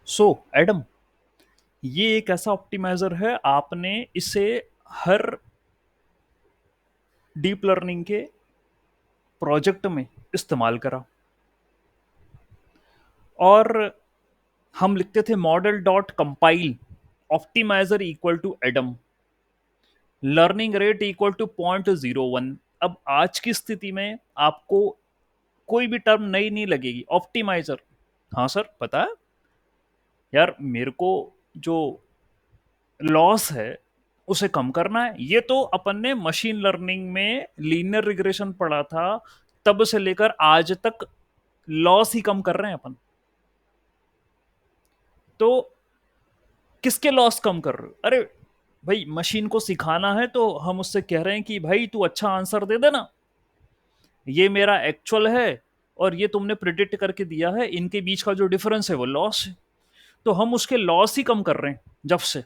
सो Adam, ये एक ऐसा ऑप्टिमाइजर है, आपने इसे हर डीप लर्निंग के प्रोजेक्ट में इस्तेमाल करा। और हम लिखते थे model dot compile optimizer equal to Adam, learning rate equal to 0.01। अब आज की स्थिति में आपको कोई भी टर्म नई नहीं लगेगी, ऑप्टिमाइजर। हाँ सर, पता है यार, मेरे को जो लॉस है उसे कम करना है। ये तो अपन ने मशीन लर्निंग में लीनियर रिग्रेशन पढ़ा था, तब से लेकर आज तक लॉस ही कम कर रहे हैं अपन। तो किसके लॉस कम कर रहे हो? अरे भाई, मशीन को सिखाना है तो हम उससे कह रहे हैं कि भाई तू अच्छा आंसर दे देना, ये मेरा एक्चुअल है और ये तुमने प्रिडिक्ट करके दिया है, इनके बीच का जो डिफरेंस है वो लॉस है। तो हम उसके लॉस ही कम कर रहे हैं जब से,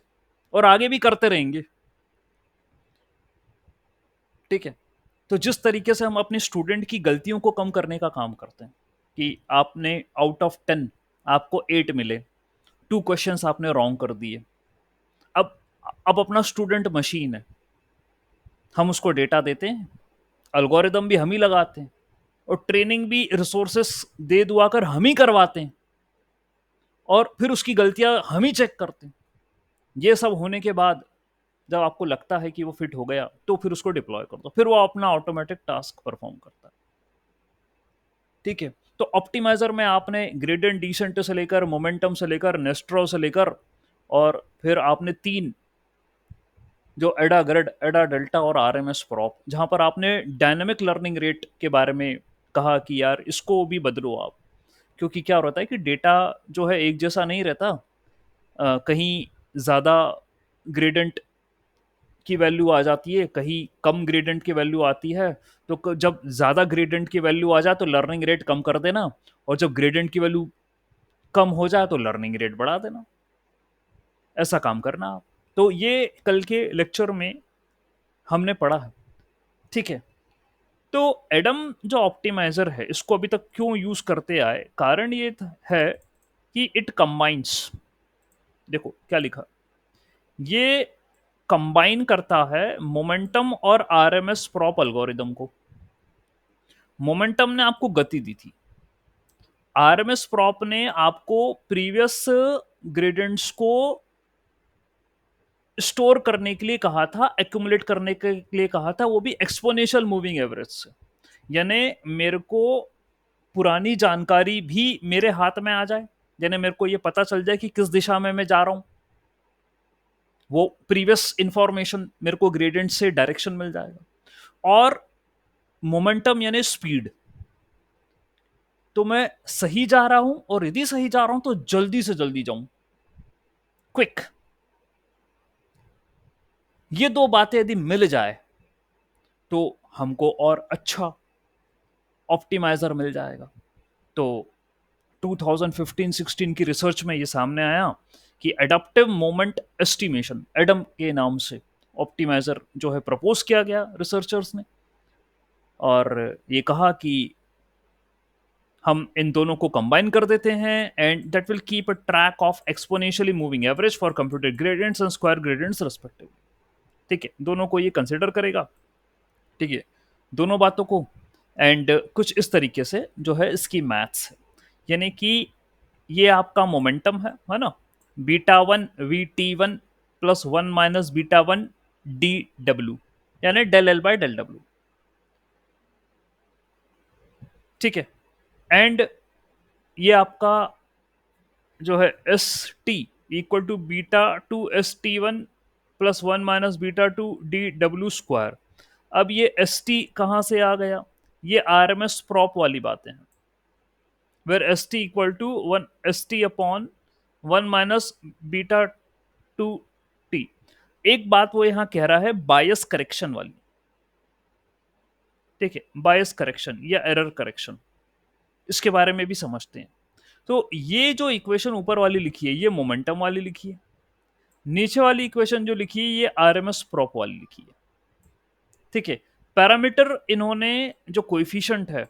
और आगे भी करते रहेंगे। ठीक है। तो जिस तरीके से हम अपने स्टूडेंट की गलतियों को कम करने का काम करते हैं कि आपने आउट ऑफ 10 आपको 8 मिले, 2 क्वेश्चंस आपने रॉन्ग कर दिए। अब अब अपना स्टूडेंट मशीन है, हम उसको डेटा देते हैं, अल्गोरिदम भी हम ही लगाते हैं, और ट्रेनिंग भी रिसोर्सेस दे दुआ कर हम ही करवाते हैं, और फिर उसकी गलतियां हम ही चेक करते हैं। ये सब होने के बाद जब आपको लगता है कि वो फिट हो गया, तो फिर उसको डिप्लॉय कर दो, फिर वो अपना ऑटोमेटिक टास्क परफॉर्म करता है। ठीक है। तो ऑप्टिमाइजर में आपने ग्रेडियंट डिसेंट से लेकर मोमेंटम से लेकर नेस्ट्रो से लेकर, और फिर आपने 3 जो एडा ग्रेड, एडा डेल्टा और आरएमएस प्रॉप, जहां पर आपने डायनेमिक लर्निंग रेट के बारे में कहा कि यार इसको भी बदलो आप। क्योंकि क्या होता है कि डेटा जो है एक जैसा नहीं रहता, कहीं ज़्यादा ग्रेडेंट की वैल्यू आ जाती है, कहीं कम ग्रेडेंट की वैल्यू आती है। तो जब ज़्यादा ग्रेडेंट की वैल्यू आ जाए तो लर्निंग रेट कम कर देना, और जब ग्रेडेंट की वैल्यू कम हो जाए तो लर्निंग रेट बढ़ा देना। ऐसा काम करना आप। तो ये कल के लेक्चर में हमने पढ़ा है। ठीक है। तो एडम जो ऑप्टिमाइजर है, इसको अभी तक क्यों यूज करते आए, कारण ये है कि इट कंबाइंस, देखो क्या लिखा, ये कंबाइन करता है मोमेंटम और आरएमएस प्रॉप एल्गोरिदम को। मोमेंटम ने आपको गति दी थी, आरएमएस प्रॉप ने आपको प्रीवियस ग्रेडियंट्स को स्टोर करने के लिए कहा था, एक्यूमुलेट करने के लिए कहा था, वो भी एक्सपोनेंशियल मूविंग एवरेज से। यानी मेरे को पुरानी जानकारी भी मेरे हाथ में आ जाए, यानी मेरे को ये पता चल जाए कि किस दिशा में मैं जा रहा हूं, वो प्रीवियस इंफॉर्मेशन मेरे को ग्रेडियंट से डायरेक्शन मिल जाएगा। और मोमेंटम यानी स्पीड, तो मैं सही जा रहा हूं, और यदि सही जा रहा हूं तो जल्दी से जल्दी जाऊं, क्विक। ये दो बातें यदि मिल जाए तो हमको और अच्छा ऑप्टिमाइजर मिल जाएगा। तो 2015-16 की रिसर्च में ये सामने आया कि एडाप्टिव मोमेंट एस्टिमेशन, एडम के नाम से ऑप्टिमाइजर जो है प्रपोज किया गया रिसर्चर्स ने, और ये कहा कि हम इन दोनों को कंबाइन कर देते हैं, and that will keep a track of exponentially moving average for computed gradients and square gradients respectively. ठीक है, दोनों को ये कंसिडर करेगा। ठीक है, दोनों बातों को। एंड कुछ इस तरीके से जो है इसकी मैथ्स है, यानी कि ये आपका मोमेंटम है ना, β1 vt1 प्लस 1 - β1 dw, यानी del L by del W. ठीक है। एंड ये आपका जो है S T equal to β2 st1 plus 1 - β2 dw²। अब ये एस टी कहाँ से आ गया, ये आर एम एस प्रॉप वाली बातें हैं, where s T equal to 1 st upon 1 - β2 t। एक बात वो यहां कह रहा है बायस करेक्शन वाली। ठीक है, बायस करेक्शन या एरर करेक्शन, इसके बारे में भी समझते हैं। तो ये जो इक्वेशन ऊपर वाली लिखी है ये मोमेंटम वाली लिखी है, नीचे वाली इक्वेशन जो लिखी है ये आरएमएस प्रॉप वाली लिखी है। ठीक है। पैरामीटर इन्होंने जो कोएफिशिएंट है,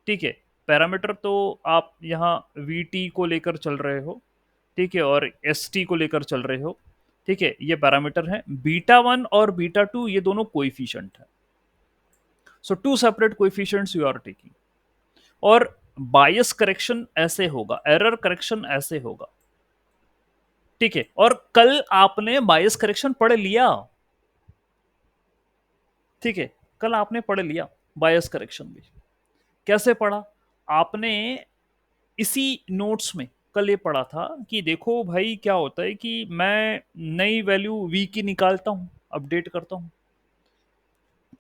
ठीक है, पैरामीटर तो आप यहाँ वी टी को लेकर चल रहे हो। ठीक है, और एस टी को लेकर चल रहे हो, ठीक है, ये पैरामीटर है। बीटा वन और बीटा टू ये दोनों कोइफिशिएंट है। So two separate coefficients you are taking. और बायस करेक्शन ऐसे होगा, एरर करेक्शन ऐसे होगा, ठीक है। और कल आपने बायस करेक्शन पढ़ लिया, ठीक है, कल आपने पढ़ लिया बायस करेक्शन भी। कैसे पढ़ा आपने? इसी नोट्स में कल ये पढ़ा था कि देखो भाई क्या होता है कि मैं नई वैल्यू वी की निकालता हूं, अपडेट करता हूं,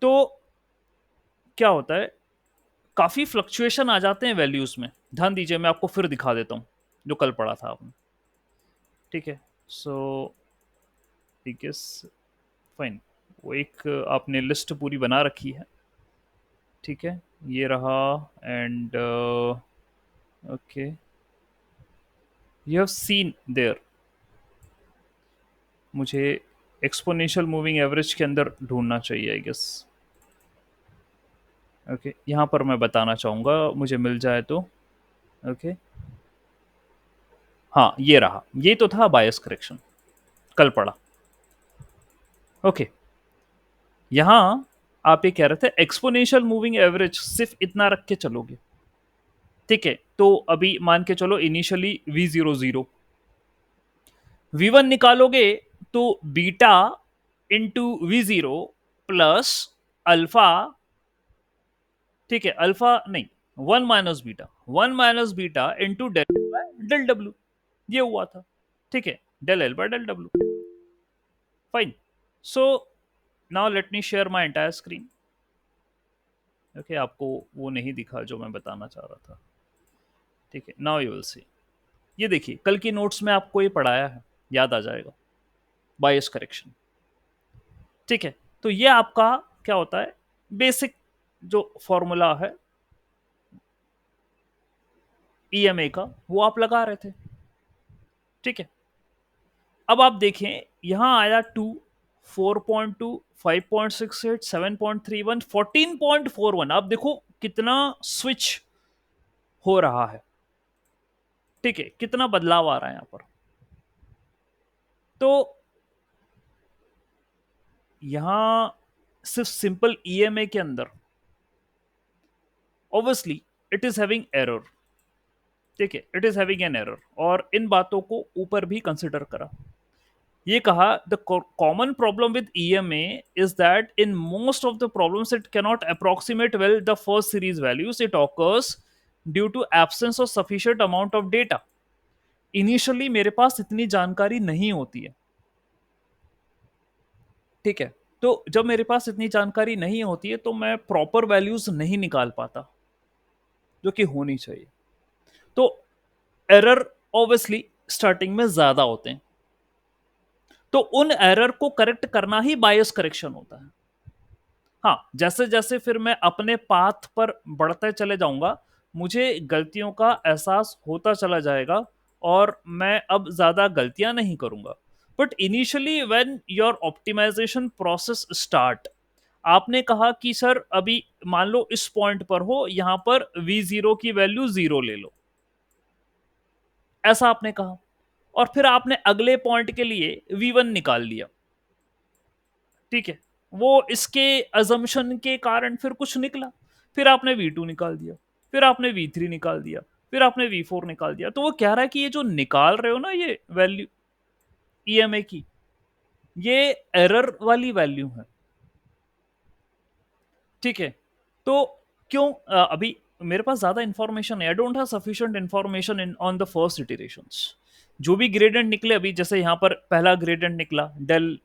तो क्या होता है, काफी फ्लक्चुएशन आ जाते हैं वैल्यूज में। ध्यान दीजिए, मैं आपको फिर दिखा देता हूं जो कल पढ़ा था आपने, ठीक है। सो ठीक है, फाइन। वो एक आपने लिस्ट पूरी बना रखी है, ठीक है, ये रहा। And okay, you have seen there, मुझे एक्सपोनेंशियल मूविंग एवरेज के अंदर ढूंढना चाहिए आई गेस। ओके, यहाँ पर मैं बताना चाहूँगा, मुझे मिल जाए तो। ओके, हाँ ये रहा, ये तो था बायस करेक्शन, कल पढ़ा। ओके, यहाँ आप ये कह रहे थे एक्सपोनेंशियल मूविंग एवरेज सिर्फ इतना रख के चलोगे, ठीक है। तो अभी मान के चलो इनिशियली v00, v1 निकालोगे तो beta into v0 plus alpha, ठीक है, अल्फा नहीं, one minus beta into del डब्ल्यू, ये हुआ था, ठीक है, डेल एल बाय डेल डब्ल्यू। Fine. So now let me share my entire screen. Okay, आपको वो नहीं दिखा जो मैं बताना चाह रहा था, ठीक है। नाउ यू विल सी, ये देखिए कल की नोट्स में आपको ये पढ़ाया है, याद आ जाएगा, बायस करेक्शन, ठीक है। तो ये आपका क्या होता है, बेसिक जो फॉर्मूला है ईएमए का, वो आप लगा रहे थे, ठीक है। अब आप देखें, यहां आया 2, 4.2, 5.68, 7.31, 14.41। आप देखो कितना स्विच हो रहा है, ठीक है, कितना बदलाव आ रहा है यहां पर। तो यहां सिर्फ सिंपल ईएमए के अंदर obviously it is having error, ठीक है, it is having an error. और इन बातों को ऊपर भी कंसिडर करा, ये कहा the common problem with EMA is that in most of the problems it cannot approximate well the first series values, it occurs due to absence of sufficient amount of data. Initially मेरे पास इतनी जानकारी नहीं होती है, ठीक है। तो जब मेरे पास इतनी जानकारी नहीं होती है तो मैं प्रॉपर वैल्यूज नहीं निकाल पाता जो कि होनी चाहिए। तो एरर ऑब्वियसली स्टार्टिंग में ज्यादा होते हैं, तो उन एरर को करेक्ट करना ही बायस करेक्शन होता है। हाँ, जैसे जैसे फिर मैं अपने पाथ पर बढ़ते चले जाऊंगा, मुझे गलतियों का एहसास होता चला जाएगा और मैं अब ज्यादा गलतियां नहीं करूंगा। But initially when your optimization process start, आपने कहा कि सर अभी मान लो इस पॉइंट पर हो, यहां पर v0 की वैल्यू 0 ले लो, ऐसा आपने कहा। और फिर आपने अगले पॉइंट के लिए v1 निकाल लिया, ठीक है, वो इसके अजम्पशन के कारण फिर कुछ निकला, फिर आपने v2 निकाल दिया, फिर आपने v3 निकाल दिया, फिर आपने v4 निकाल दिया। तो वो कह रहा है कि ये जो निकाल रहे हो ना ये वैल्यू ईएमए की, ये एरर वाली वैल्यू है, ठीक है। तो क्यों अभी मेरे पास ज्यादा इंफॉर्मेशन है, I don't have sufficient information in on the first iterations. जो भी ग्रेडियंट निकले, अभी जैसे यहां पर पहला ग्रेडियंट निकला डेल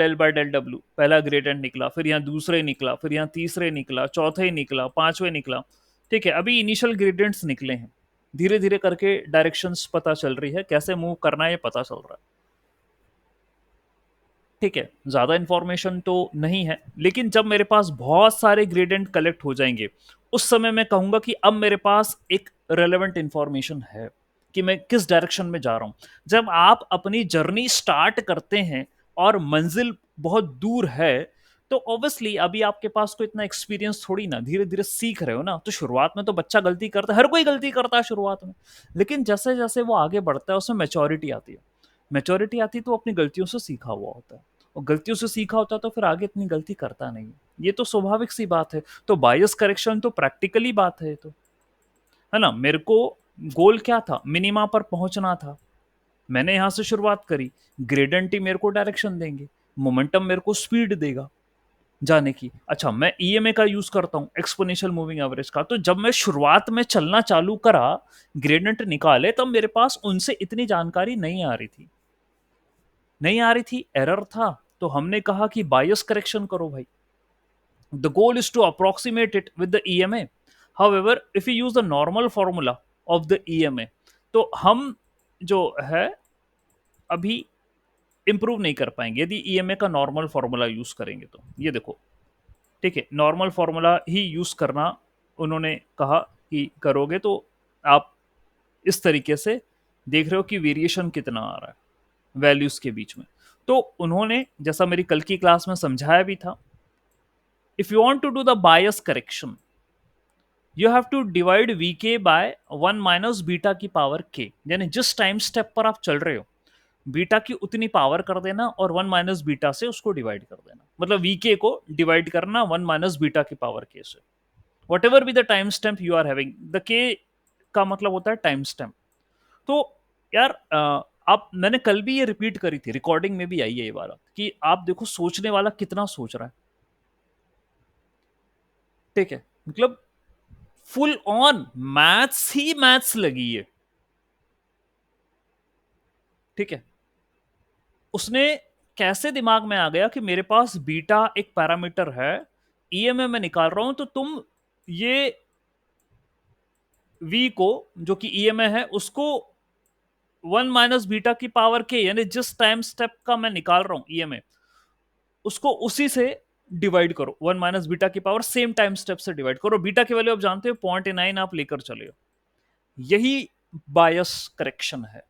एल बाय डेल डब्ल्यू, पहला ग्रेडियंट निकला, फिर यहाँ दूसरे निकला, फिर यहाँ तीसरे निकला, चौथे निकला, पांचवे निकला, ठीक है। अभी इनिशियल ग्रेडियंट्स निकले हैं, धीरे धीरे करके डायरेक्शंस पता चल रही है, कैसे मूव करना है ये पता चल रहा है, ठीक है। ज्यादा इंफॉर्मेशन तो नहीं है, लेकिन जब मेरे पास बहुत सारे ग्रेडियंट कलेक्ट हो जाएंगे, उस समय मैं कहूंगा कि अब मेरे पास एक रेलेवेंट इंफॉर्मेशन है कि मैं किस डायरेक्शन में जा रहा हूं। जब आप अपनी जर्नी स्टार्ट करते हैं और मंजिल बहुत दूर है, तो ऑब्वियसली अभी आपके पास कोई इतना एक्सपीरियंस थोड़ी ना, धीरे धीरे सीख रहे हो ना, तो शुरुआत में तो बच्चा गलती करता है, हर कोई गलती करता है शुरुआत में। लेकिन जैसे जैसे वो आगे बढ़ता है उसमें मेच्योरिटी आती है, मेच्योरिटी आती है तो अपनी गलतियों से सीखा हुआ होता है, और गलतियों से सीखा होता है तो फिर आगे इतनी गलती करता नहीं है। ये तो स्वाभाविक सी बात है। तो बायस करेक्शन तो प्रैक्टिकली बात है, तो है ना। मेरे को गोल क्या था, मिनिमा पर पहुंचना था, मैंने यहां से शुरुआत करी। ग्रेडेंट ही मेरे को डायरेक्शन देंगे, मोमेंटम मेरे को स्पीड देगा जाने की। अच्छा, मैं ईएमए का यूज करता हूं, एक्सपोनेंशियल मूविंग एवरेज का। तो जब मैं शुरुआत में चलना चालू करा, ग्रेडेंट निकाले, तब मेरे पास उनसे इतनी जानकारी नहीं आ रही थी, नहीं आ रही थी, एरर था। तो हमने कहा कि बायस करेक्शन करो भाई। The goal is to approximate it with the EMA. However, if you use the normal formula of the EMA, तो हम जो है अभी इंप्रूव नहीं कर पाएंगे यदि ईएमए का नॉर्मल फॉर्मूला यूज करेंगे। तो ये देखो, ठीक है, नॉर्मल फॉर्मूला ही यूज करना उन्होंने कहा कि करोगे तो आप इस तरीके से देख रहे हो कि वेरिएशन कितना आ रहा है वैल्यूज के बीच में। तो उन्होंने जैसा मेरी कल की क्लास में समझाया भी था, if you want to do the bias correction, you have to divide v k by 1 - beta की पावर के, यानी जिस टाइम स्टेप पर आप चल रहे हो बीटा की उतनी पावर कर देना और 1 - बीटा से उसको डिवाइड कर देना, मतलब वी के को डिवाइड करना 1 - बीटा की पावर के से। Whatever be the time step you are having, the k का मतलब होता है टाइम स्टेप। तो यार आप, मैंने कल भी ये रिपीट करी थी, रिकॉर्डिंग में भी आई है ये बात, कि आप देखो सोचने वाला कितना सोच रहा है, ठीक है, मतलब full on maths he maths लगी है, ठीक है। उसने कैसे दिमाग में आ गया कि मेरे पास बीटा एक पैरामीटर है, ईएमए में निकाल रहा हूं, तो तुम ये वी को, जो कि ईएमए है, उसको 1 - बीटा की पावर के, यानी जिस टाइम स्टेप का मैं निकाल रहा हूं ईएमए, उसको उसी से डिवाइड करो, 1 - बीटा की पावर सेम टाइम स्टेप से डिवाइड करो। बीटा की वैल्यू आप जानते हो 0.9 आप लेकर चले हो। यही बायस करेक्शन है।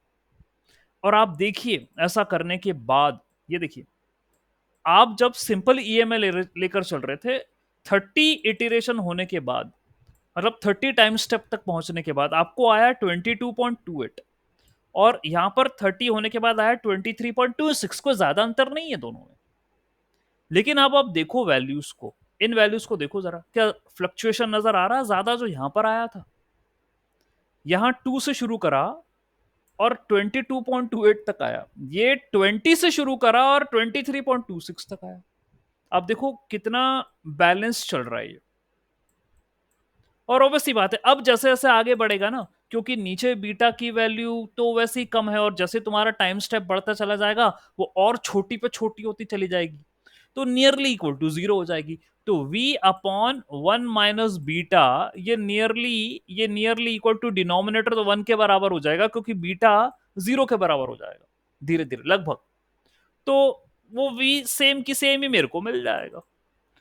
और आप देखिए ऐसा करने के बाद, ये देखिए, आप जब सिंपल ईएमएल लेकर चल रहे थे, 30 इटरेशन होने के बाद, मतलब 30 टाइम स्टेप तक पहुंचने के बाद आपको आया 22.28, और यहां पर 30 होने के बाद आया 23.26। कोई ज्यादा अंतर नहीं है दोनों में। लेकिन अब आप देखो वैल्यूज को, इन वैल्यूज को देखो जरा, क्या फ्लक्चुएशन नजर आ रहा है ज्यादा जो यहां पर आया था? यहां 2 से शुरू करा और 22.28 तक आया, ये 20 से शुरू करा और 23.26 तक आया। अब देखो कितना बैलेंस चल रहा है ये। और ऑब्वियसली बात है, अब जैसे जैसे आगे बढ़ेगा ना, क्योंकि नीचे बीटा की वैल्यू तो वैसे ही कम है, और जैसे तुम्हारा टाइम स्टेप बढ़ता चला जाएगा, वो और छोटी पे छोटी होती चली जाएगी, तो नियरली इक्वल टू 0 हो जाएगी। तो v अपॉन 1 - बीटा, ये नियरली इक्वल टू डिनोमिनेटर तो 1 के बराबर हो जाएगा, क्योंकि बीटा 0 के बराबर हो जाएगा धीरे धीरे लगभग। तो वो v सेम की सेम ही मेरे को मिल जाएगा।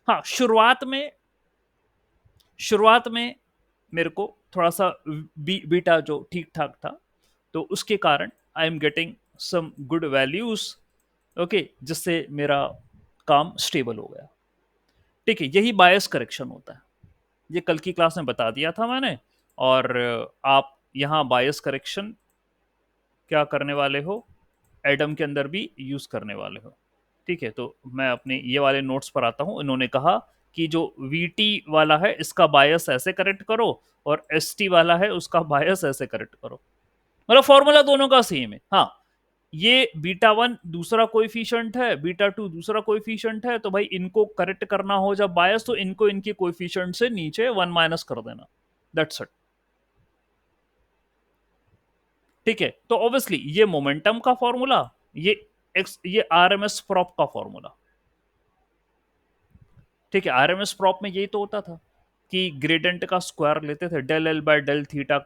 हाँ, शुरुआत में मेरे को थोड़ा सा बीटा जो ठीक ठाक था, तो उसके कारण I am getting some good values, okay, जिससे मेरा काम स्टेबल हो गया। ठीक है, यही बायस करेक्शन होता है, ये कल की क्लास में बता दिया था मैंने। और आप यहाँ बायस करेक्शन क्या करने वाले हो, एडम के अंदर भी यूज करने वाले हो। ठीक है, तो मैं अपने ये वाले नोट्स पर आता हूँ। इन्होंने कहा कि जो वी वाला है इसका बायस ऐसे करेक्ट करो, और एस वाला है उसका बायस ऐसे करेक्ट करो, मतलब फॉर्मूला दोनों का सेम है। हाँ, ये बीटा 1 दूसरा कोएफिशिएंट है, बीटा 2 दूसरा कोएफिशिएंट है, तो भाई इनको करेक्ट करना हो जब बायस, तो इनको इनके कोएफिशिएंट से नीचे 1 माइनस कर देना, दैट्स इट। ठीक है, तो ऑब्वियसली ये मोमेंटम का फॉर्मूला, ये ये आरएमएस प्रॉप का फॉर्मूला। ठीक है, आरएमएस प्रॉप में यही तो होता था कि ग्रेडेंट का स्क्वायर लेते थे, del L by del theta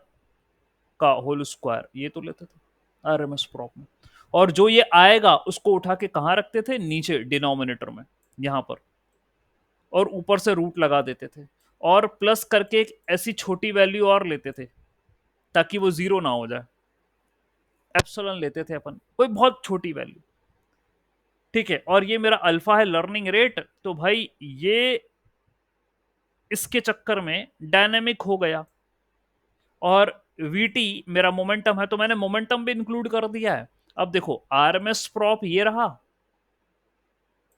का होल स्क्वायर, ये तो लेते थे आरएमएस प्रॉप में। और जो ये आएगा उसको उठा के कहाँ रखते थे, नीचे डिनोमिनेटर में, यहां पर, और ऊपर से रूट लगा देते थे, और प्लस करके एक ऐसी छोटी वैल्यू और लेते थे ताकि वो जीरो ना हो जाए, एप्सिलॉन लेते थे अपन, कोई बहुत छोटी वैल्यू। ठीक है, और ये मेरा अल्फा है लर्निंग रेट, तो भाई ये इसके चक्कर में डायनेमिक हो गया। और वीटी मेरा मोमेंटम है, तो मैंने मोमेंटम भी इंक्लूड कर दिया है। अब देखो आरएमएस प्रॉप ये रहा,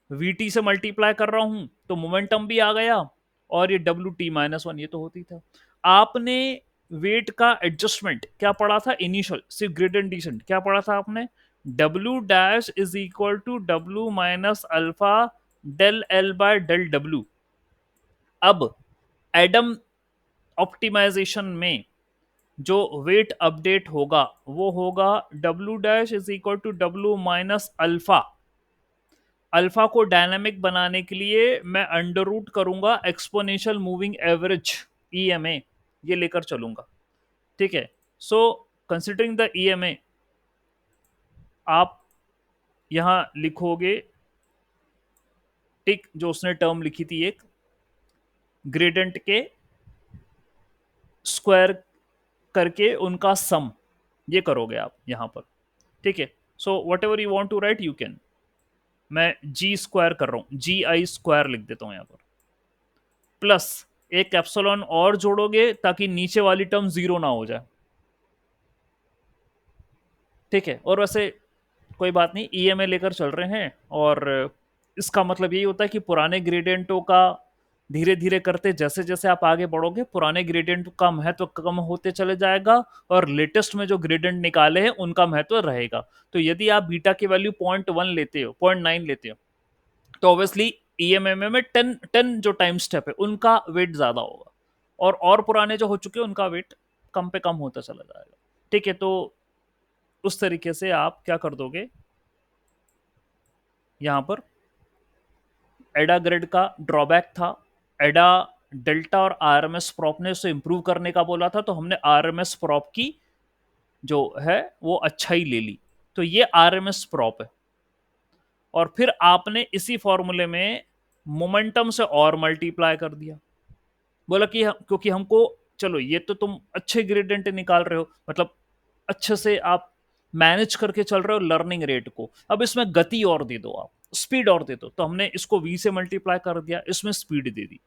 वीटी से मल्टीप्लाई कर रहा हूं तो मोमेंटम भी आ गया, और ये डब्ल्यू टी माइनस वन ये तो होती था। आपने वेट का एडजस्टमेंट क्या पढ़ा था इनिशियल, सिर्फ ग्रेडेंट डिसेंट क्या पढ़ा था आपने, W dash is equal to W minus alpha del L by del W. अब एडम ऑप्टिमाइजेशन में जो वेट अपडेट होगा वो होगा W dash is equal to W minus alpha. Alpha को डायनामिक बनाने के लिए मैं अंडर रूट करूंगा एक्सपोनेंशियल मूविंग एवरेज ईएमए, ये लेकर चलूंगा। ठीक है, सो कंसिडरिंग द ईएमए आप यहां लिखोगे टिक, जो उसने टर्म लिखी थी एक, ग्रेडेंट के स्क्वायर करके उनका सम, ये करोगे आप यहां पर। ठीक है, so whatever you want to write you can. मैं जी स्क्वायर कर रहा हूं, जी आई स्क्वायर लिख देता हूं यहां पर, प्लस एक एप्सिलॉन और जोड़ोगे ताकि नीचे वाली टर्म जीरो ना हो जाए। ठीक है, और वैसे कोई बात नहीं, ईएमए लेकर चल रहे हैं, और इसका मतलब यही होता है कि पुराने ग्रेडियंटों का धीरे धीरे करते जैसे जैसे आप आगे बढ़ोगे पुराने ग्रेडियंट का महत्व कम होते चले जाएगा, और लेटेस्ट में जो ग्रेडियंट निकाले हैं उनका महत्व रहेगा। तो यदि आप बीटा की वैल्यू 0.1 लेते हो, 0.9 लेते हो, तो ऑब्वियसली ईएमएमए में 10 जो टाइम स्टेप है उनका वेट ज्यादा होगा, और पुराने जो हो चुके हैं उनका वेट कम पे कम होता चला जाएगा। ठीक है, तो उस तरीके से आप क्या कर दोगे, यहां पर एडा ग्रेड का ड्रॉबैक था, एडा डेल्टा और आरएमएस प्रॉप ने उसे इंप्रूव करने का बोला था, तो हमने आरएमएस प्रॉप की जो है वो अच्छा ही ले ली, तो ये आरएमएस प्रॉप है। और फिर आपने इसी फॉर्मूले में मोमेंटम से और मल्टीप्लाई कर दिया, बोला कि क्योंकि हमको, चलो ये तो तुम अच्छे ग्रेडियंट निकाल रहे हो, मतलब अच्छे से आप मैनेज करके चल रहे हो लर्निंग रेट को, अब इसमें गति और दे दो, आप स्पीड और दे दो, तो हमने इसको वी से मल्टीप्लाई कर दिया, इसमें स्पीड दे दी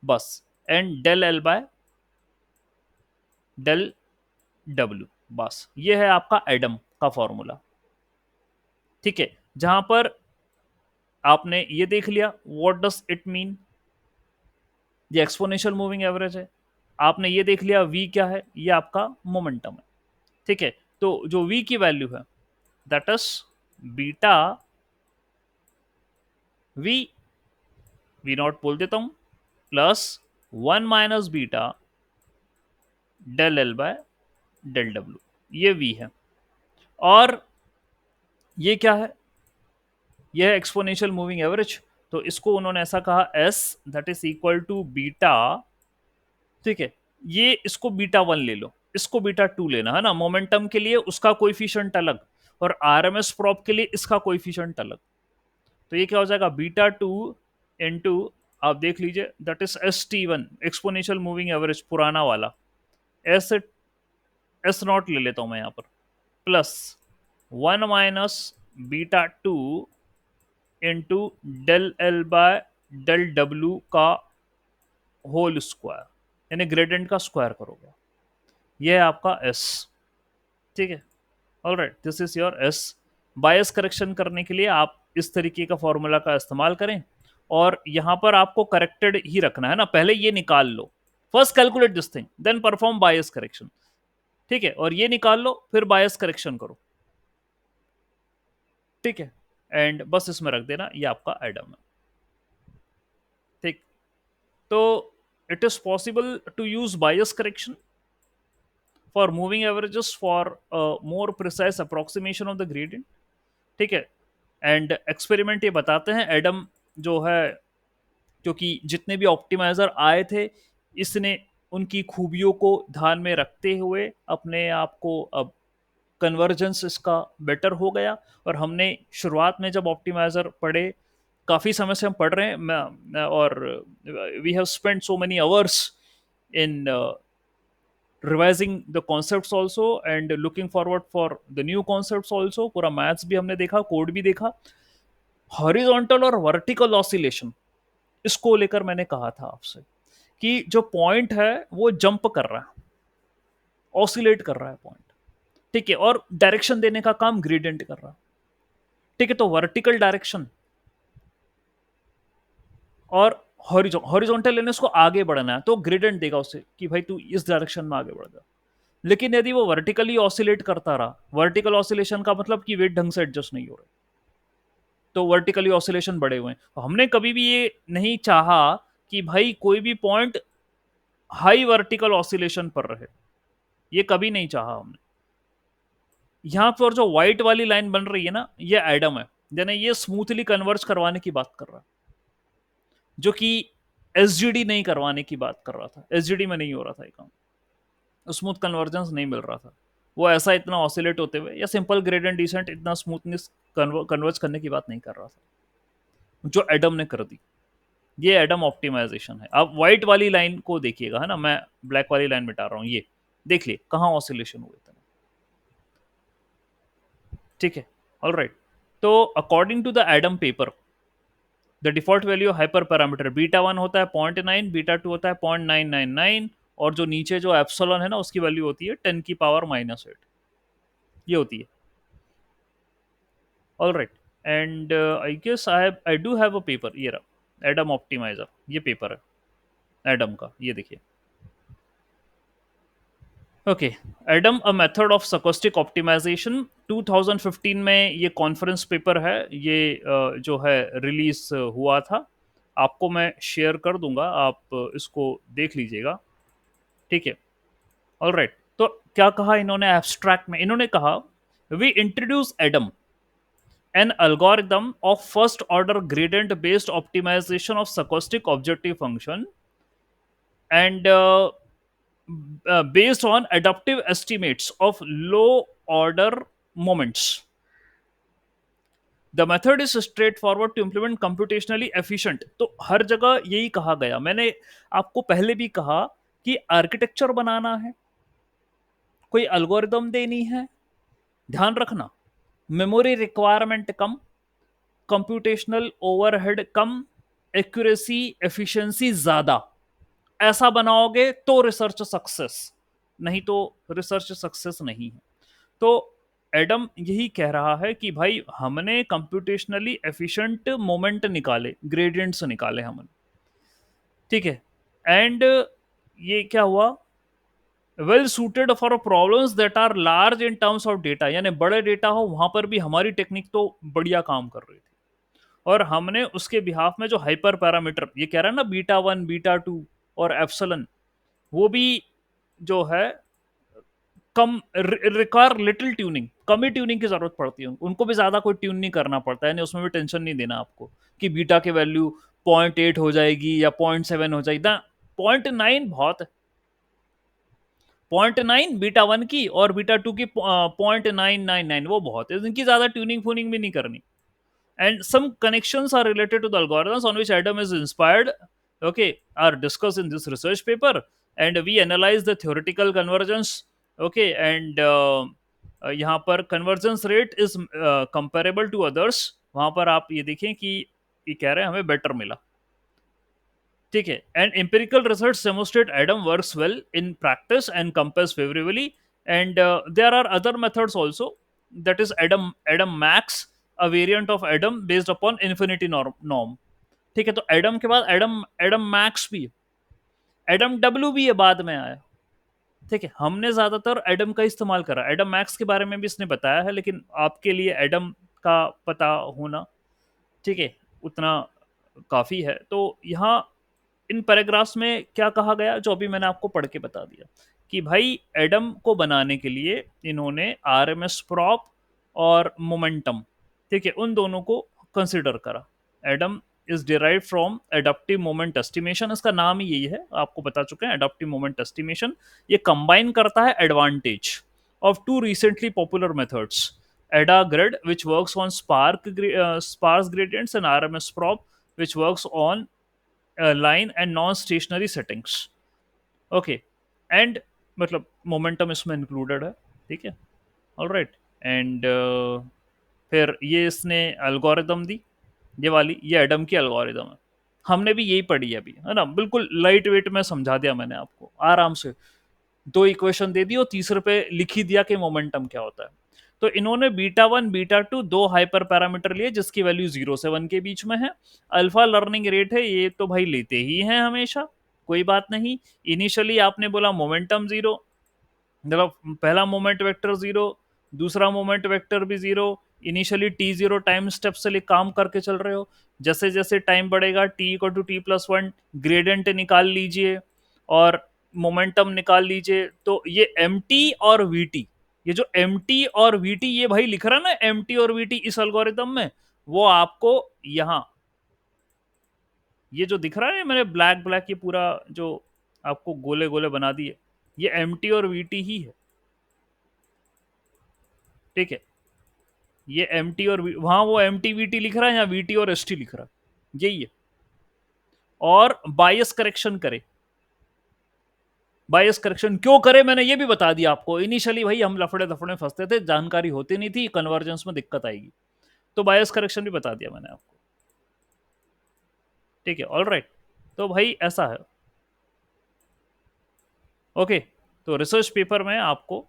बस, and del L by del डब्ल्यू, बस ये है आपका एडम का फॉर्मूला। ठीक है, जहां पर आपने ये देख लिया व्हाट डज इट मीन, ये एक्सपोनेंशियल मूविंग एवरेज है। आपने ये देख लिया v क्या है, ये आपका मोमेंटम है। ठीक है, तो जो v की वैल्यू है that is beta v, v not बोल देता हूं, plus 1 - beta del L by del डब्ल्यू, ये v है। और ये क्या है, ये है एक्सपोनेंशियल मूविंग एवरेज, तो इसको उन्होंने ऐसा कहा s that is equal to beta. ठीक है, ये इसको बीटा वन ले लो, इसको बीटा टू लेना है ना, मोमेंटम के लिए उसका कोइफिशिएंट अलग, और आरएमएस प्रॉप के लिए इसका कोइफिशिएंट अलग, तो ये क्या हो जाएगा बीटा टू इंटू, आप देख लीजिए that is S T one exponential moving average पुराना वाला, एस एस नॉट ले लेता हूं मैं यहाँ पर, plus 1 - beta two into del L by del डब्ल्यू का होल स्क्वायर, यानी ग्रेडियंट का स्क्वायर करोगे, ये है आपका एस। ठीक है, all right, this is your s. Bias correction करने के लिए आप इस तरीके का फॉर्मूला का इस्तेमाल करें, और यहां पर आपको करेक्टेड ही रखना है ना, पहले ये निकाल लो, first calculate this thing then perform bias correction. ठीक है, और ये निकाल लो फिर बायस करेक्शन करो। ठीक है, एंड बस इसमें रख देना ये आपका एडम है। ठीक, तो it is possible to use bias correction for moving averages for more precise approximation of the gradient. ठीक है, एंड एक्सपेरिमेंट ये बताते हैं एडम जो है, क्योंकि जितने भी ऑप्टिमाइजर आए थे इसने उनकी खूबियों को ध्यान में रखते हुए अपने आप को अब कन्वर्जेंस इसका बेटर हो गया। और हमने शुरुआत में जब ऑप्टिमाइजर पढ़े, काफ़ी समय से हम पढ़ रहे हैं, और we have spend so many hours in revising the concepts also and looking forward for the new concepts also, पूरा मैथ्स भी हमने देखा, कोड भी देखा, हॉरिजॉन्टल और वर्टिकल ऑसिलेशन, इसको लेकर मैंने कहा था आपसे कि जो पॉइंट है वो जंप कर रहा है, ऑसिलेट कर रहा है पॉइंट, ठीक है, और डायरेक्शन देने का काम ग्रेडियंट कर रहा है, ठीक है। तो वर्टिकल डायरेक्शन और हॉरिजॉन्टल लेने उसको आगे बढ़ना है तो ग्रेडियंट देगा उसे कि भाई तू इस डायरेक्शन में आगे बढ़ जा। लेकिन यदि वो वर्टिकली ऑसिलेट करता रहा, वर्टिकल ऑसिलेशन का मतलब कि वेट ढंग से एडजस्ट नहीं हो रहा, तो वर्टिकली ऑसिलेशन बढ़े हुए हैं। तो हमने कभी भी ये नहीं चाहा कि भाई कोई भी पॉइंट हाई वर्टिकल ऑसिलेशन पर रहे, ये कभी नहीं चाहा हमने। यहां पर जो व्हाइट वाली लाइन बन रही है ना, ये एडम है, यानी ये स्मूथली कन्वर्ज करवाने की बात कर रहा है, जो कि एसजीडी नहीं करवाने की बात कर रहा था। एसजीडी में नहीं हो रहा था ये काम, स्मूथ कन्वर्जेंस नहीं मिल रहा था। वो ऐसा इतना ऑसिलेट होते हुए या सिंपल ग्रेडियंट डिसेंट इतना स्मूथनेस कन्वर्ज करने की बात नहीं कर रहा था, जो एडम ने कर दी। ये एडम ऑप्टिमाइजेशन है। आप व्हाइट वाली लाइन को देखिएगा, है ना, मैं ब्लैक वाली लाइन मिटा रहा हूँ, ये देख लिए कहाँ ऑसिलेशन हुए थे, ठीक है। All right. तो according to the Adam paper, the default value hyper parameter beta 1 होता है 0.9, बीटा 2 होता है 0.999, और जो नीचे जो एप्सिलॉन है ना उसकी वैल्यू होती है 10⁻⁻8, ये होती है। All right. And I guess I do have a paper, ये रहा एडम ऑप्टिमाइजर, ये पेपर है एडम का, ये देखिए। Okay, Adam a method of stochastic optimization, 2015 में ये कॉन्फ्रेंस पेपर है, ये जो है रिलीज हुआ था। आपको मैं शेयर कर दूंगा, आप इसको देख लीजिएगा, ठीक है। All right. तो क्या कहा इन्होंने एब्स्ट्रैक्ट में, इन्होंने कहा we introduce Adam, an algorithm of first order gradient based optimization of stochastic objective function, and based on adaptive estimates of low order moments. The method is straightforward to implement computationally efficient. तो हर जगह यही कहा गया, मैंने आपको पहले भी कहा कि आर्किटेक्चर बनाना है, कोई अल्गोरिदम देनी है, ध्यान रखना मेमोरी रिक्वायरमेंट कम, कंप्यूटेशनल ओवरहेड कम, एक्यूरेसी एफिशिएंसी ज्यादा, ऐसा बनाओगे तो रिसर्च सक्सेस, नहीं तो रिसर्च सक्सेस नहीं है। तो एडम यही कह रहा है कि भाई हमने कंप्यूटेशनली एफिशिएंट मोमेंट निकाले, ग्रेडियंट्स निकाले हमने, ठीक है। एंड ये क्या हुआ, well suited for problems that are large in terms of data, यानी बड़े डेटा हो वहां पर भी हमारी टेक्निक तो बढ़िया काम कर रही थी। और हमने उसके बिहाफ में जो हाइपर पैरामीटर ये कह रहा है ना, बीटा 1 बीटा 2 और एप्सिलॉन, वो भी जो है कम रिक्वायर लिटिल ट्यूनिंग, कम ही ट्यूनिंग की जरूरत पड़ती है, उनको भी ज्यादा कोई ट्यून नहीं करना पड़ता है, नहीं उसमें भी टेंशन नहीं देना आपको कि बीटा की वैल्यू 0.8 हो जाएगी या 0.7 हो जाएगी ना, 0.9 बहुत है। 0.9 बीटा 1 की और बीटा 2 की 0.999 वो बहुत है, इनकी ज्यादा ट्यूनिंग फूनिंग भी नहीं करनी। And some connections are related to the algorithms on which Adam is inspired, okay, are discussed in this research paper, and we analyze the theoretical convergence, okay, and यहाँ पर convergence rate is comparable to others, वहां पर आप ये देखें कि ये कह रहे हैं हमें बेटर मिला, ठीक है। And empirical research demonstrate Adam works well in practice and compares favourably, and there are other methods also, that is Adam max, a variant of Adam based upon infinity norm, ठीक है। तो Adam के बाद Adam Adam max भी, Adam डब्ल्यू भी ये बाद में आया, ठीक है। हमने ज्यादातर एडम का इस्तेमाल करा, एडम मैक्स के बारे में भी इसने बताया है, लेकिन आपके लिए एडम का पता होना, ठीक है, उतना काफी है। तो यहाँ इन पैराग्राफ्स में क्या कहा गया, जो अभी मैंने आपको पढ़ के बता दिया कि भाई एडम को बनाने के लिए इन्होंने आरएमएस प्रॉप और मोमेंटम, ठीक है, उन दोनों को कंसिडर करा। Adam is derive from adaptive moment estimation, इसका नाम ही यही है, आपको बता चुके हैं, एडाप्टिव मोमेंट एस्टिमेशन। ये कंबाइन करता है advantage of two recently popular methods, EDA-GRID, which works on sparse gradients, and RMS prop, which works on line and non-stationary settings, okay, and मतलब मोमेंटम इसमें इंक्लूडेड है, ठीक है। All right. एंड फिर ये इसने एल्गोरिदम दी, ये वाली, ये एडम की एल्गोरिदम है। हमने भी यही पढ़ी है अभी, है ना, बिल्कुल लाइट वेट में समझा दिया मैंने आपको आराम से। दो इक्वेशन दे दी और तीसरे पे लिख ही दिया कि मोमेंटम क्या होता है। तो इन्होंने बीटा वन बीटा टू दो हाइपर पैरामीटर लिए जिसकी वैल्यू 0 से 1 के बीच में है। अल्फा लर्निंग रेट है, ये तो भाई लेते ही हैं हमेशा, कोई बात नहीं। इनिशियली आपने बोला मोमेंटम जीरो, मतलब पहला मोमेंट वेक्टर जीरो, दूसरा मोमेंट वेक्टर भी zero. Initially T zero time step से काम करके चल रहे हो। जैसे जैसे टाइम बढ़ेगा t equal to t plus one, gradient निकाल लीजिए और मोमेंटम निकाल लीजिए। तो ये एम टी और वी टी, ये जो एम टी और वी टी ये भाई लिख रहा ना एम टी और वी टी इस एल्गोरिदम में, वो आपको यहाँ ये जो दिख रहा है मैंने ब्लैक ब्लैक ये पूरा जो आपको गोले गोले बना दिए, ये एम टी और वी टी ही है। ठीक है, ये एम टी और वहां वो एम टी वी टी लिख रहा है, यहाँ वी टी और एस टी लिख रहा है, यही है। और बायस करेक्शन करे, बायस करेक्शन क्यों करे मैंने ये भी बता दिया आपको। इनिशियली भाई हम लफड़े दफड़े में फंसते थे, जानकारी होती नहीं थी, कन्वर्जेंस में दिक्कत आएगी, तो बायस करेक्शन भी बता दिया मैंने आपको। ठीक है, ऑल राइट। तो भाई ऐसा है। ओके, तो रिसर्च पेपर में आपको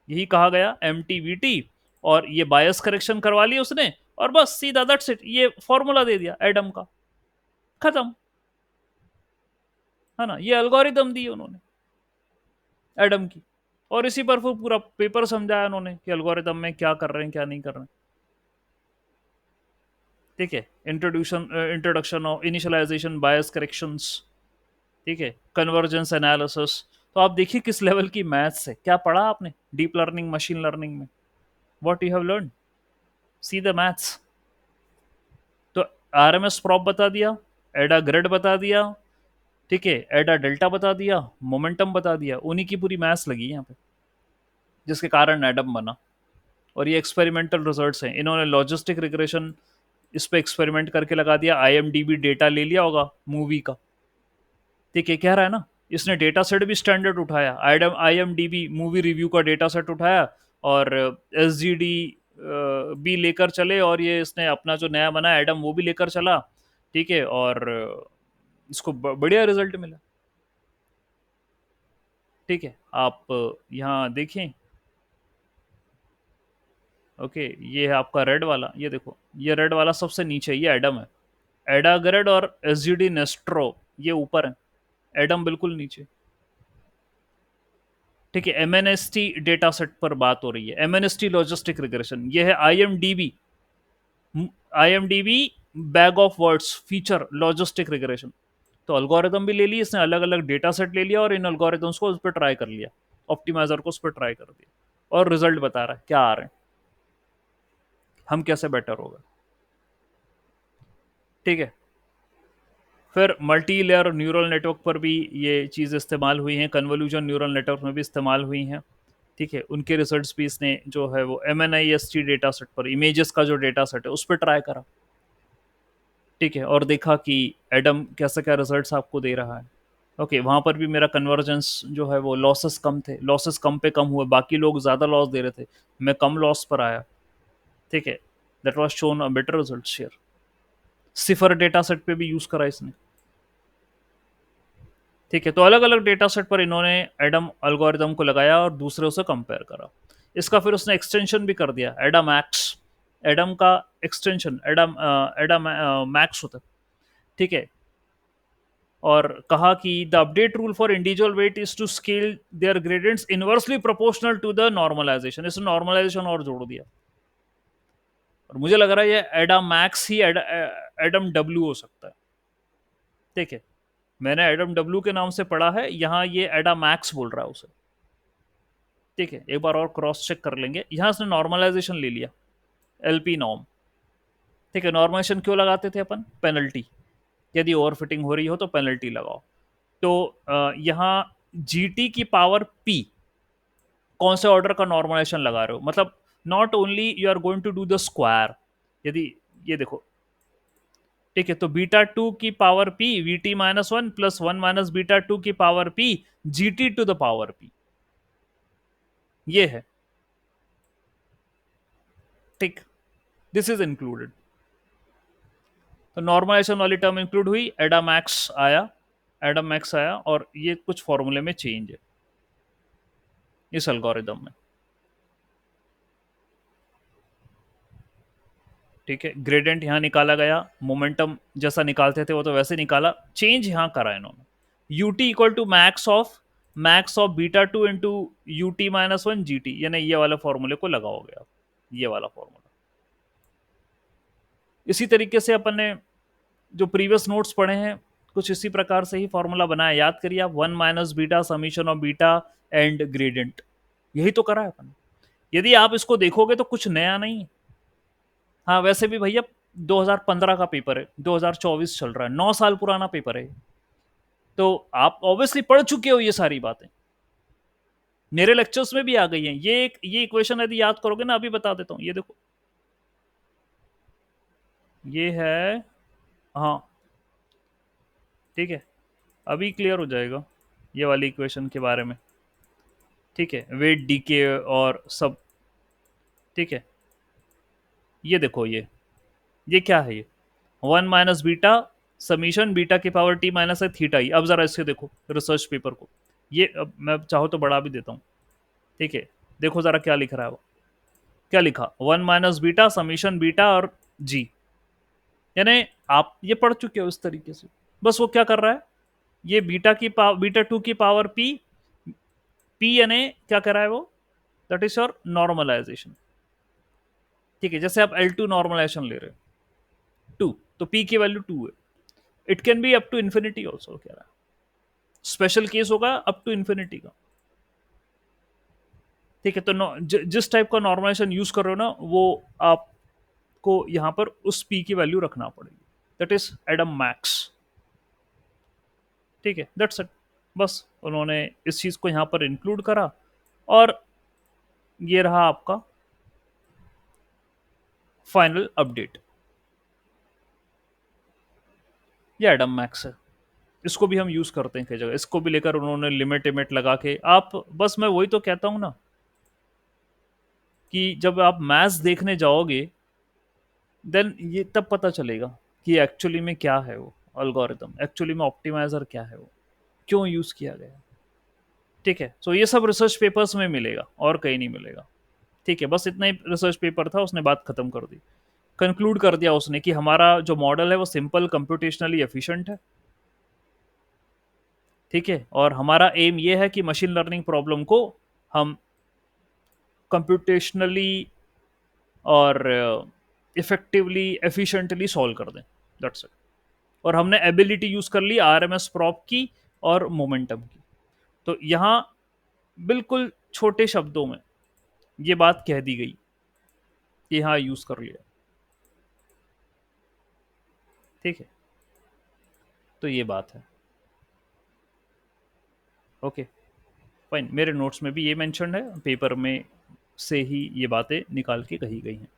यही कहा गया एम टी वी टी, और ये बायस करेक्शन करवा लिया उसने, और बस सीधा दैट्स इट, ये फॉर्मूला दे दिया एडम का, खत्म, है ना। ये एल्गोरिदम दी उन्होंने एडम की, और इसी पर वो पूरा पेपर समझाया उन्होंने कि एल्गोरिदम में क्या कर रहे हैं क्या नहीं कर रहे हैं। ठीक है, introduction of initialization bias corrections, ठीक है, कन्वर्जेंस एनालिसिस। तो आप देखिए किस लेवल की मैथ्स है, क्या पढ़ा आपने डीप लर्निंग मशीन लर्निंग में, what you have learn, see the maths. तो आरएमएस प्रॉप बता दिया, एडा ग्रेड बता दिया, ठीक है, एडा डेल्टा बता दिया, मोमेंटम बता दिया, उन्हीं की पूरी मैथ्स लगी यहाँ पे, जिसके कारण एडम बना। और ये एक्सपेरिमेंटल रिजल्ट्स हैं, इन्होंने लॉजिस्टिक रिग्रेशन इस पे एक्सपेरिमेंट करके लगा दिया, आईएमडीबी डेटा ले लिया होगा मूवी का, ठीक है, कह रहा है ना, इसने डेटा सेट भी स्टैंडर्ड उठाया, आईएमडीबी मूवी रिव्यू का डेटा सेट उठाया, और एस जी डी भी लेकर चले, और ये इसने अपना जो नया बना एडम वो भी लेकर चला, ठीक है, और इसको बढ़िया रिजल्ट मिला। ठीक है, आप यहाँ देखें। ओके, ये है आपका रेड वाला, ये देखो, ये रेड वाला सबसे नीचे, ये एडम है, एडाग्रेड और एस जी डी नेस्ट्रो ये ऊपर है, एडम बिल्कुल नीचे। ठीक है, एमएनएसटी डेटा सेट पर बात हो रही है, एमएनएसटी लॉजिस्टिक रिग्रेशन, ये है IMDb, IMDb bag of words feature logistic regression. तो अल्गोरिदम भी ले ली इसने, अलग अलग डेटा सेट ले लिया और इन अल्गोरिदम्स को उस पर ट्राई कर लिया, ऑप्टिमाइजर को उस पर ट्राई कर दिया, और रिजल्ट बता रहा है क्या आ रहे हैं, हम कैसे बेटर होगा। ठीक है, फिर मल्टी लेयर न्यूरल नेटवर्क पर भी ये चीज़ इस्तेमाल हुई हैं, कन्वोल्यूशन न्यूरल नेटवर्क में भी इस्तेमाल हुई हैं। ठीक है, उनके रिजल्ट्स भी इसने जो है वो M N I S T data set पर, इमेजेस का जो डेटा सेट है उस पर ट्राई करा। ठीक है, और देखा कि एडम कैसा क्या रिजल्ट्स आपको दे रहा है। ओके, वहाँ पर भी मेरा कन्वर्जेंस जो है वो लॉसेस कम थे, लॉसेस कम पे कम हुए, बाकी लोग ज़्यादा लॉस दे रहे थे, मैं कम लॉस पर आया। ठीक है, that was shown a better result share. Cipher data set पे भी यूज़ करा इसने। ठीक है, तो अलग अलग डेटा सेट पर इन्होंने एडम अल्गोरिदम को लगाया और दूसरे से कंपेयर करा। इसका फिर उसने एक्सटेंशन भी कर दिया, एडम मैक्स, एडम का एक्सटेंशन एडम एडम मैक्स होता है। ठीक है, और कहा कि the update rule for individual weight is to scale their gradients inversely proportional to the normalization, इसने नॉर्मलाइजेशन और जोड़ दिया। और मुझे लग रहा है ये एडम मैक्स ही एडम डब्ल्यू हो सकता है। ठीक है, मैंने एडम डब्ल्यू के नाम से पढ़ा है, यहाँ ये एडम मैक्स बोल रहा है उसे। ठीक है, एक बार और क्रॉस चेक कर लेंगे, यहाँ से नॉर्मलाइजेशन ले लिया, एलपी नॉर्म। ठीक है, नॉर्मलाइजेशन क्यों लगाते थे अपन, पेनल्टी, यदि ओवर फिटिंग हो रही हो तो पेनल्टी लगाओ। तो यहाँ जीटी की पावर पी, कौन से ऑर्डर का नॉर्मलाइजेशन लगा रहे हो, मतलब not only you are going to do the square, यदि ये देखो, ठीक है, तो बीटा टू की power P V T minus one plus one minus beta two की power P G T to the power P, ये है। ठीक, दिस इज इंक्लूडेड। तो नॉर्मलाइजेशन वाली टर्म इंक्लूड हुई, एडा मैक्स आया और ये कुछ फॉर्मूले में चेंज है इस एल्गोरिदम में। ठीक है, ग्रेडियंट यहाँ निकाला गया, मोमेंटम जैसा निकालते थे वो तो वैसे निकाला, चेंज यहाँ करा इन्होंने। ut equal to max of β2 into ut-1 gt, यानी ये वाले फॉर्मूले को लगाओगे आप, ये वाला फॉर्मूला। इसी तरीके से अपन ने जो प्रीवियस नोट्स पढ़े हैं कुछ इसी प्रकार से ही फॉर्मूला बनाया, याद करिए आप, 1 - β summation of beta and gradient, यही तो करा है अपन। यदि आप इसको देखोगे तो कुछ नया नहीं है। हाँ वैसे भी भैया 2015 का पेपर है, 2024 चल रहा है, 9 साल पुराना पेपर है, तो आप ऑब्वियसली पढ़ चुके हो ये सारी बातें, मेरे लेक्चर्स में भी आ गई हैं। ये इक्वेशन यदि याद करोगे ना, अभी बता देता हूँ, ये देखो, ये है, हाँ ठीक है, अभी क्लियर हो जाएगा ये वाली इक्वेशन के बारे में। ठीक है, वेट डीके और सब। ठीक है, ये देखो, ये क्या है, ये 1 - β समीशन बीटा की पावर t माइनस है थीटा ई। अब जरा इससे देखो रिसर्च पेपर को, ये अब मैं चाहो तो बढ़ा भी देता हूँ। ठीक है, देखो जरा क्या लिख रहा है वो, क्या लिखा, 1 - β समीशन बीटा और जी, यानी आप ये पढ़ चुके हो इस तरीके से। बस वो क्या कर रहा है, ये β2 की पावर पी यानी क्या कर रहा है वो, दैट इज योर नॉर्मलाइजेशन। ठीक है, जैसे आप L2 नॉर्मलाइजेशन ले रहे हो 2, तो p की वैल्यू 2 है, it can be up to infinity also, कह रहा है स्पेशल केस होगा अप टू इन्फिनिटी का। ठीक है, तो जिस टाइप का नॉर्मलाइजेशन यूज कर रहे हो ना, वो आपको यहां पर उस p की वैल्यू रखना पड़ेगी, दैट इज एडम मैक्स। ठीक है, दैट्स इट, बस उन्होंने इस चीज को यहां पर इंक्लूड करा, और ये रहा आपका फाइनल अपडेट, ये एडम मैक्स है। इसको भी हम यूज करते हैं कई जगह, इसको भी लेकर उन्होंने लिमिट लिमिट लगा के, आप बस मैं वही तो कहता हूं ना कि जब आप मैथ्स देखने जाओगे देन ये तब पता चलेगा कि एक्चुअली में क्या है वो अल्गोरिथम, एक्चुअली में ऑप्टिमाइजर क्या है वो, क्यों यूज किया गया। ठीक है, सो ये सब रिसर्च पेपर्स में मिलेगा और कहीं नहीं मिलेगा। ठीक है, बस इतना ही रिसर्च पेपर था, उसने बात खत्म कर दी, कंक्लूड कर दिया उसने कि हमारा जो मॉडल है वो सिंपल, कंप्यूटेशनली एफिशिएंट है। ठीक है, और हमारा एम ये है कि मशीन लर्निंग प्रॉब्लम को हम कंप्यूटेशनली और इफेक्टिवली एफिशिएंटली सॉल्व कर दें, दैट्स इट। और हमने एबिलिटी यूज कर ली आरएमएस प्रॉप की और मोमेंटम की। तो यहाँ बिल्कुल छोटे शब्दों में ये बात कह दी गई कि हाँ यूज कर लिया। ठीक है, तो ये बात है। ओके फाइन, मेरे नोट्स में भी ये मेंशन है, पेपर में से ही ये बातें निकाल के कही गई हैं।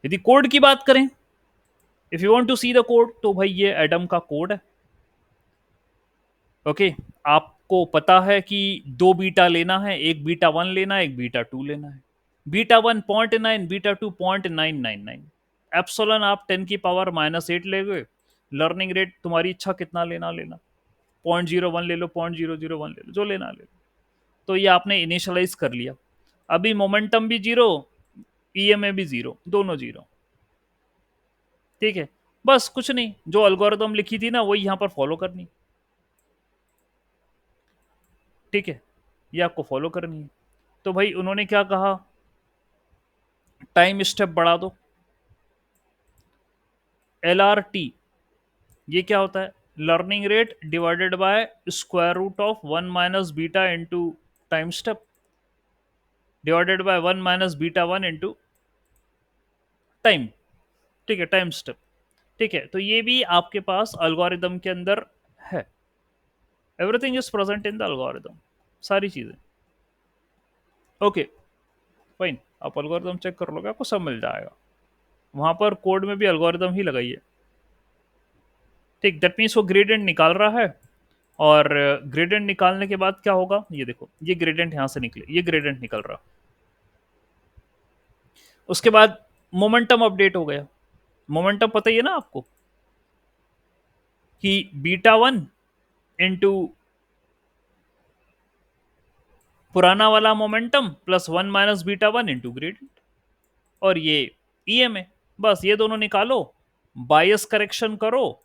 यदि कोड की बात करें, if you want to see the code, तो भाई ये एडम का कोड है। ओके, आपको पता है कि 2 बीटा लेना है, एक β1 लेना है, एक β2 लेना है। β1 0.9, β2 0.999, एप्सोलन आप 10⁻⁻8 ले गए, लर्निंग रेट तुम्हारी इच्छा कितना लेना लेना, 0.01 ले लो, 0.001 ले लो, जो लेना ले लो। तो ये आपने इनिशियलाइज कर लिया। अभी मोमेंटम भी जीरो, ईएमए भी जीरो, दोनों जीरो। ठीक है, बस कुछ नहीं, जो अल्गोरिदम लिखी थी ना वही यहां पर फॉलो करनी। ठीक है, ये आपको फॉलो करनी है। तो भाई उन्होंने क्या कहा, टाइम स्टेप बढ़ा दो, LRT, ये क्या होता है, learning rate divided by square root of 1 - β into time step divided by 1 - β1 into time. ठीक है, टाइम स्टेप। ठीक है, तो ये भी आपके पास अल्गोरिदम के अंदर है, everything is present in the algorithm, सारी चीजें। ओके फाइन, आप अल्गोरिदम चेक कर लोगे, आपको सब मिल जाएगा, वहां पर कोड में भी अल्गोरिदम ही लगाइए। ठीक, दैट मीन्स वो ग्रेडियंट निकाल रहा है, और ग्रेडियंट निकालने के बाद क्या होगा, ये देखो, ये ग्रेडियंट यहां से निकले, ये ग्रेडियंट निकल रहा, उसके बाद मोमेंटम अपडेट हो गया। मोमेंटम पता ही है ना आपको, कि बीटा वन इंटू पुराना वाला momentum plus one minus beta one into gradient, और ये ईएम है। बस ये दोनों निकालो, बायस करेक्शन करो,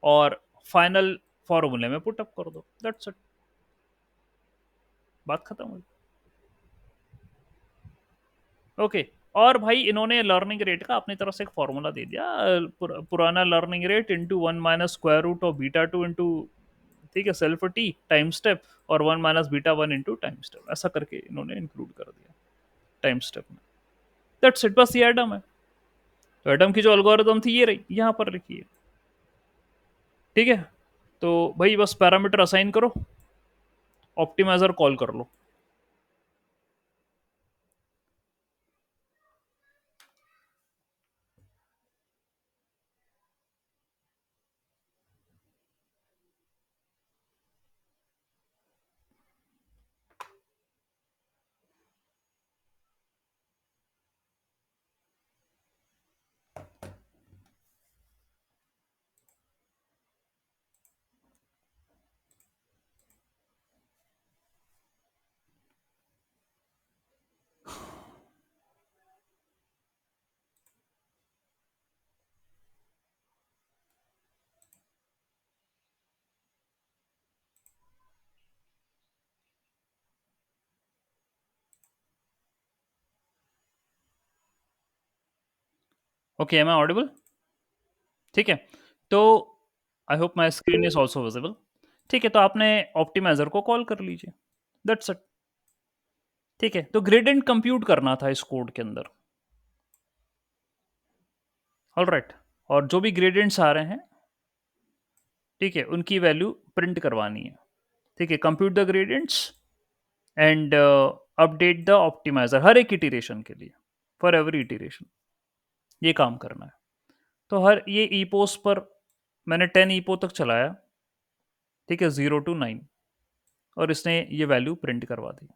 और फाइनल फॉर्मूले में पुट अप कर दो, दैट्स इट, बात खत्म हुई। ओके, और भाई इन्होंने लर्निंग रेट का अपनी तरफ से एक फॉर्मूला दे दिया, पुराना learning rate into one minus square root of beta two into, ठीक है, सेल्फ टी टाइम स्टेप, और one minus beta one into time step, ऐसा करके इन्होंने इंक्लूड कर दिया टाइम स्टेप में। दैट्स इट, बस ये एडम है। तो एडम की जो एल्गोरिदम थी ये रही, यहाँ पर लिखी है, ठीक है। तो भाई बस पैरामीटर असाइन करो, ऑप्टिमाइजर कॉल कर लो। Okay, I am audible? ठीक है, तो I hope my screen is also visible. ठीक है, तो आपने ऑप्टिमाइजर को कॉल कर लीजिए, दैट्स इट। ठीक है, तो ग्रेडियंट कंप्यूट करना था इस कोड के अंदर, ऑल राइट। और जो भी ग्रेडियंट्स आ रहे हैं, ठीक है, उनकी वैल्यू प्रिंट करवानी है। ठीक है, compute the gradients and update the optimizer हर एक इटीरेशन के लिए, फॉर एवरी इटीरेशन ये काम करना है। तो हर ये ईपोस पर मैंने 10 ईपो तक चलाया, ठीक है, 0 to 9, और इसने ये वैल्यू प्रिंट करवा दी।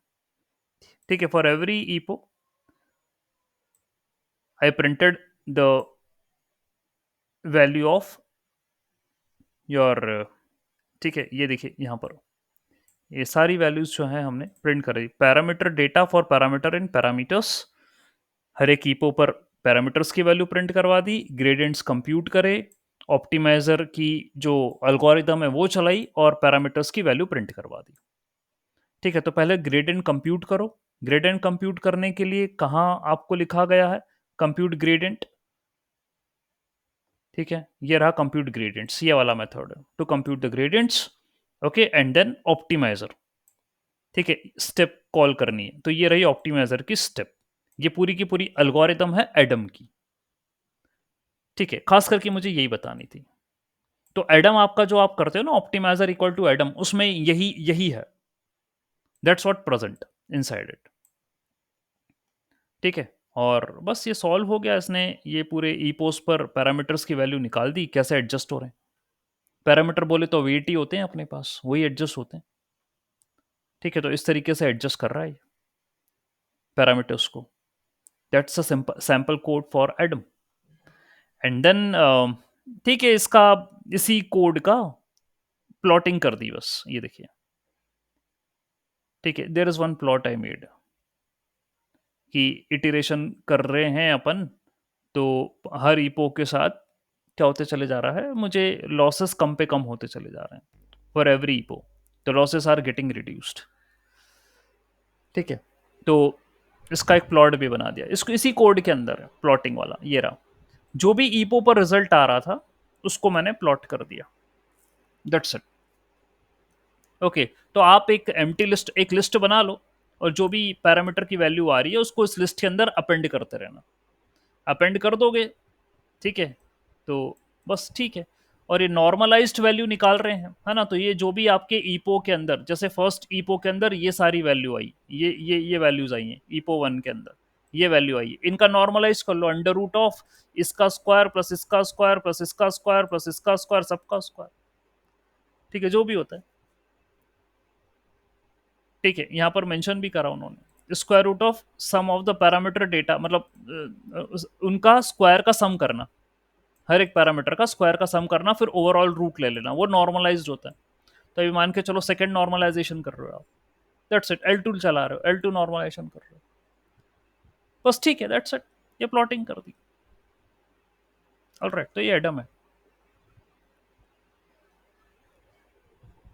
ठीक है, for every epoch I printed the value of your, ठीक है, ये देखिए यहाँ पर ये सारी वैल्यूज जो हैं हमने प्रिंट कर दी। Parameter data for parameter in parameters, हर एक कीपो पर पैरामीटर्स की वैल्यू प्रिंट करवा दी, ग्रेडियंट्स कंप्यूट करे, ऑप्टिमाइजर की जो अल्गोरिदम है वो चलाई, और पैरामीटर्स की वैल्यू प्रिंट करवा दी। ठीक है, तो पहले ग्रेडियंट कंप्यूट करो। ग्रेडियंट कंप्यूट करने के लिए कहाँ आपको लिखा गया है कंप्यूट ग्रेडियंट? ठीक है, ये रहा कंप्यूट ग्रेडियंट्स, ये वाला मेथड है to compute the gradients. Okay, and then optimizer, ठीक है, स्टेप कॉल करनी है, तो ये रही ऑप्टिमाइजर की स्टेप। ये पूरी की पूरी एल्गोरिदम है एडम की। ठीक है, खास करके मुझे यही बतानी थी। तो एडम आपका जो आप करते हो ना, ऑप्टिमाइजर इक्वल टू एडम, उसमें यही यही है, that's what present inside it. ठीक है, और बस ये सॉल्व हो गया। इसने ये पूरे ईपोस पर पैरामीटर्स की वैल्यू निकाल दी, कैसे एडजस्ट हो रहे हैं। पैरामीटर बोले तो वेट ही होते हैं अपने पास, वही एडजस्ट होते हैं। ठीक है, तो इस तरीके से एडजस्ट कर रहा है पैरामीटर्स को। That's a sample code for Adam. And then ठीक है, इसका इसी कोड का प्लॉटिंग कर दी बस, ये देखिए। ठीक है, there is one plot I made कि इटरेशन कर रहे हैं अपन, तो हर ईपो के साथ क्या होते चले जा रहा है, मुझे लॉसेस कम पे कम होते चले जा रहे हैं फॉर एवरी ईपो, तो लॉसेस आर गेटिंग रिड्यूस्ड। ठीक है, तो इसका एक प्लॉट भी बना दिया, इसको इसी कोड के अंदर है प्लॉटिंग वाला, ये रहा। जो भी ईपो पर रिजल्ट आ रहा था उसको मैंने प्लॉट कर दिया, दैट्स इट। ओके, तो आप एक एम्प्टी लिस्ट, एक लिस्ट बना लो, और जो भी पैरामीटर की वैल्यू आ रही है उसको इस लिस्ट के अंदर अपेंड करते रहना। अपेंड कर दोगे, ठीक है, तो बस ठीक है। और ये नॉर्मलाइज्ड वैल्यू निकाल रहे हैं, है ना, तो ये जो भी आपके ईपो के अंदर, जैसे फर्स्ट ईपो के अंदर ये सारी वैल्यू आई, ये वैल्यूज आई हैं ईपो वन के अंदर, ये वैल्यू आई है, इनका नॉर्मलाइज कर लो, अंडर रूट ऑफ इसका स्क्वायर प्लस इसका स्क्वायर प्लस इसका स्क्वायर प्लस इसका स्क्वायर, सबका स्क्वायर, ठीक है, जो भी होता है। ठीक है, यहाँ पर मेंशन भी करा उन्होंने, square root of sum of the parameter data, मतलब उनका स्क्वायर का सम करना, हर एक पैरामीटर का स्क्वायर का सम करना, फिर ओवरऑल रूट ले लेना, वो नॉर्मलाइज्ड होता है। तो अभी मान के चलो सेकंड नॉर्मलाइजेशन कर रहे हो आप, दैट्स इट, L2 चला रहे हो, L2 नॉर्मलाइजेशन कर रहे हो, बस ठीक है, दैट्स इट, ये प्लॉटिंग कर दी। ऑलराइट, तो ये एडम है।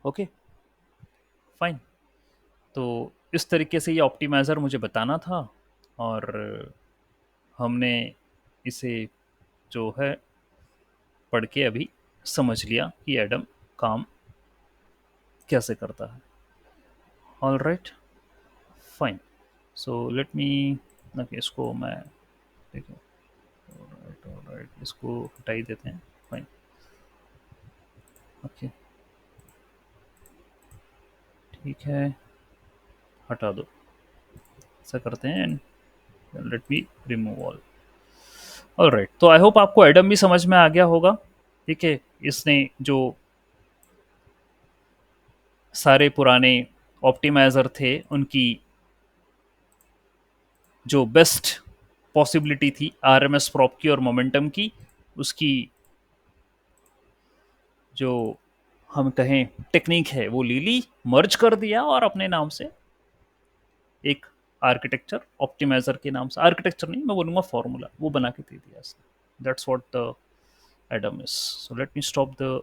Okay, fine. तो इस तरीके से ये ऑप्टिमाइज़र मुझे बताना था, और हमने इसे जो है पढ़ के अभी समझ लिया कि एडम काम कैसे करता है। All right, fine. So let me, okay, इसको मैं, ठीक है, ऑलराइट, इसको हटा ही देते हैं, फाइन। ओके, ठीक है, हटा दो, ऐसा करते हैं, let me remove all. Alright, तो आई होप आपको एडम भी समझ में आ गया होगा। ठीक है, इसने जो सारे पुराने ऑप्टिमाइज़र थे उनकी जो बेस्ट पॉसिबिलिटी थी आरएमएस प्रॉप की और मोमेंटम की, उसकी जो हम कहें टेक्निक है वो ले ली, मर्ज कर दिया और अपने नाम से एक आर्किटेक्चर ऑप्टिमाइजर के नाम से, आर्किटेक्चर नहीं मैं बोलूँगा फॉर्मूला, वो बना के दे दिया। That's what the Adam is. So let me stop the